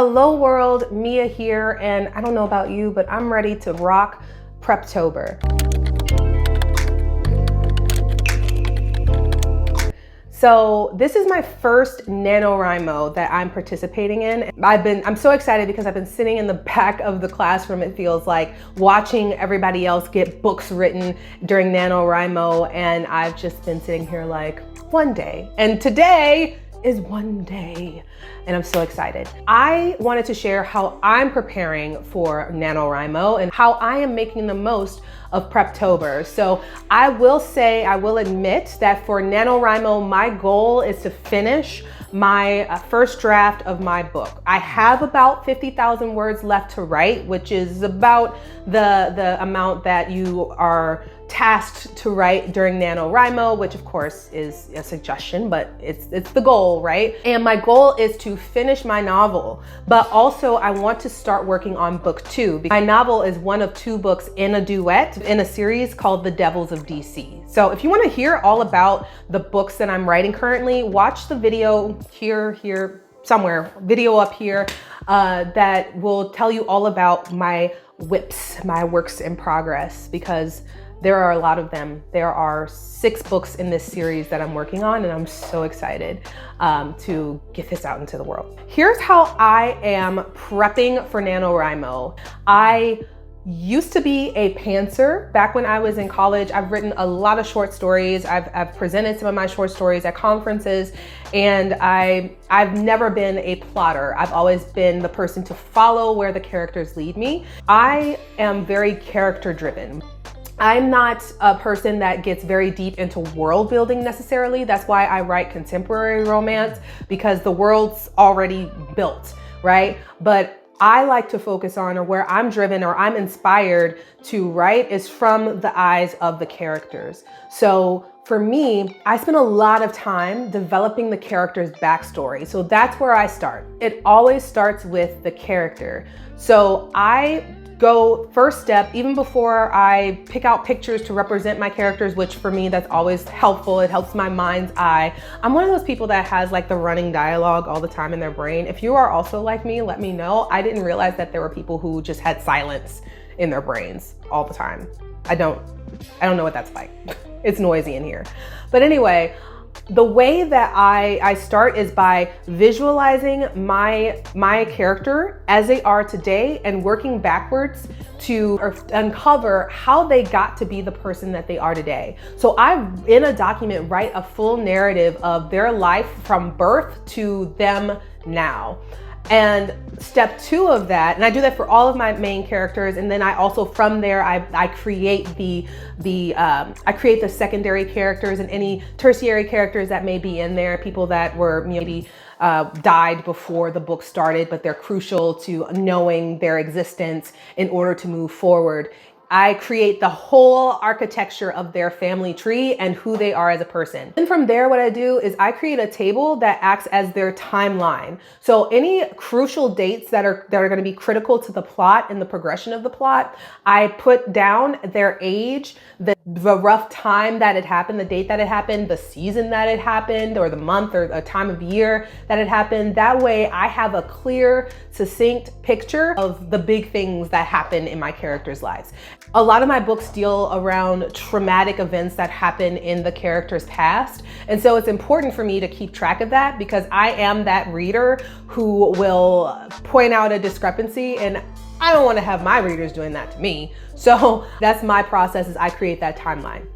Hello world, Mia here, and I don't know about you, but I'm ready to rock PrepTober. So this is my first NaNoWriMo that I'm participating in. I'm so excited because I've been sitting in the back of the classroom, it feels like, watching everybody else get books written during NaNoWriMo, and I've just been sitting here like, one day. And today is one day, and I'm so excited. I wanted to share how I'm preparing for NaNoWriMo and how I am making the most of PrepTober. So I will admit that for NaNoWriMo, my goal is to finish my first draft of my book. I have about 50,000 words left to write, which is about the amount that you are tasked to write during NaNoWriMo, which of course is a suggestion, but it's the goal, right? And my goal is to finish my novel, but also I want to start working on book 2. My novel is one of 2 books in a duet in a series called The Devils of DC. So if you want to hear all about the books that I'm writing currently, watch the video here, somewhere, video up here, that will tell you all about my WIPs, my works in progress, because there are a lot of them. There are 6 books in this series that I'm working on, and I'm so excited to get this out into the world. Here's how I am prepping for NaNoWriMo. I used to be a pantser back when I was in college. I've written a lot of short stories. I've presented some of my short stories at conferences, and I've never been a plotter. I've always been the person to follow where the characters lead me. I am very character driven. I'm not a person that gets very deep into world building necessarily. That's why I write contemporary romance, because the world's already built, right? But I like to focus on, or where I'm driven or I'm inspired to write, is from the eyes of the characters. So for me, I spend a lot of time developing the character's backstory. So that's where I start. It always starts with the character. So I go first step, even before I pick out pictures to represent my characters, which for me, that's always helpful. It helps my mind's eye. I'm one of those people that has like the running dialogue all the time in their brain. If you are also like me, let me know. I didn't realize that there were people who just had silence in their brains all the time. I don't know what that's like. It's noisy in here. But anyway, the way that I start is by visualizing my character as they are today and working backwards to uncover how they got to be the person that they are today. So I, in a document, write a full narrative of their life from birth to them now. And step 2 of that, and I do that for all of my main characters, and then I also, from there, I create I create the secondary characters and any tertiary characters that may be in there, people that were maybe died before the book started, but they're crucial to knowing their existence in order to move forward. I create the whole architecture of their family tree and who they are as a person. And from there, what I do is I create a table that acts as their timeline. So any crucial dates that are going to be critical to the plot and the progression of the plot, I put down their age, the rough time that it happened, the date that it happened, the season that it happened, or the month or a time of year that it happened. That way I have a clear, succinct picture of the big things that happen in my characters' lives. A lot of my books deal around traumatic events that happen in the character's past. And so it's important for me to keep track of that, because I am that reader who will point out a discrepancy, and I don't want to have my readers doing that to me. So that's my process, is I create that timeline.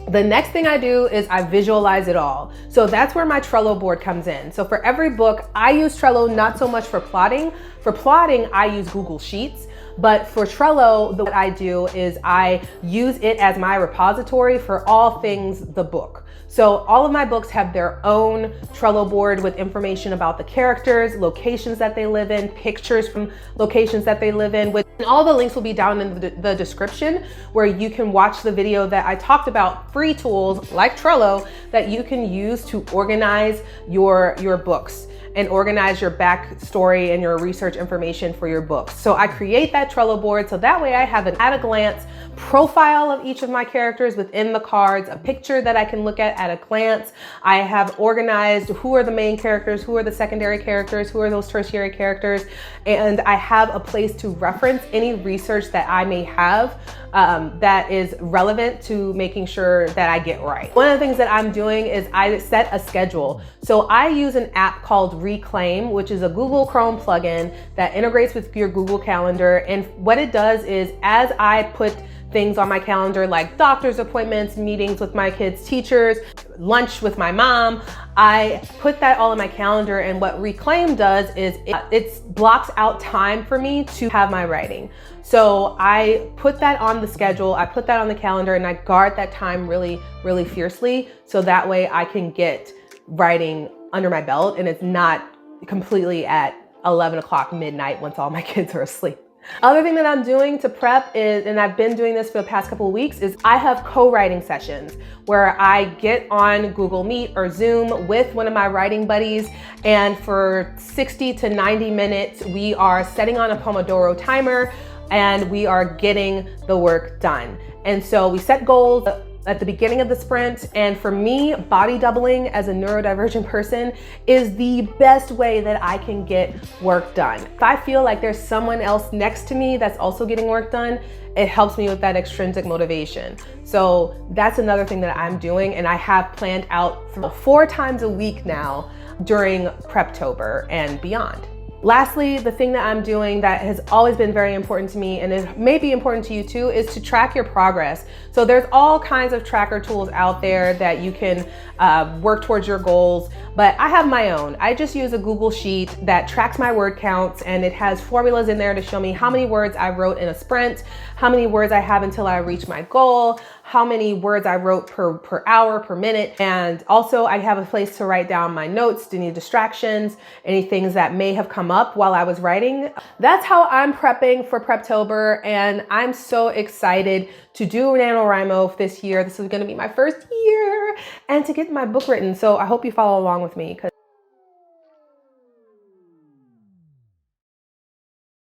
The next thing I do is I visualize it all. So that's where my Trello board comes in. So for every book, I use Trello not so much for plotting. For plotting, I use Google Sheets. But for Trello, what I do is I use it as my repository for all things the book. So all of my books have their own Trello board with information about the characters, locations that they live in, pictures from locations that they live in. And all the links will be down in the description, where you can watch the video that I talked about, free tools like Trello that you can use to organize your books. and organize your backstory and your research information for your books. So I create that Trello board so that way I have an at-a-glance profile of each of my characters within the cards, a picture that I can look at a glance. I have organized who are the main characters, who are the secondary characters, who are those tertiary characters, and I have a place to reference any research that I may have that is relevant to making sure that I get right. One of the things that I'm doing is I set a schedule. So I use an app called Reclaim, which is a Google Chrome plugin that integrates with your Google Calendar. And what it does is, as I put things on my calendar like doctor's appointments, meetings with my kids' teachers, lunch with my mom, I put that all in my calendar. And what Reclaim does is it blocks out time for me to have my writing. So I put that on the schedule, I put that on the calendar, and I guard that time really, really fiercely. So that way I can get writing under my belt and it's not completely at 11 o'clock midnight once all my kids are asleep. Other thing that I'm doing to prep is, and I've been doing this for the past couple of weeks, is I have co-writing sessions where I get on Google Meet or Zoom with one of my writing buddies, and for 60 to 90 minutes, we are setting on a Pomodoro timer and we are getting the work done. And so we set goals at the beginning of the sprint. And for me, body doubling as a neurodivergent person is the best way that I can get work done. If I feel like there's someone else next to me that's also getting work done, it helps me with that extrinsic motivation. So that's another thing that I'm doing, and I have planned out 4 times a week now during PrepTober and beyond. Lastly, the thing that I'm doing that has always been very important to me, and it may be important to you too, is to track your progress. So there's all kinds of tracker tools out there that you can work towards your goals, but I have my own. I just use a Google Sheet that tracks my word counts, and it has formulas in there to show me how many words I wrote in a sprint, how many words I have until I reach my goal, how many words I wrote per hour, per minute. And also I have a place to write down my notes, any distractions, any things that may have come up while I was writing. That's how I'm prepping for PrepTober, and I'm so excited to do NaNoWriMo this year. This is gonna be my first year, and to get my book written. So I hope you follow along with me.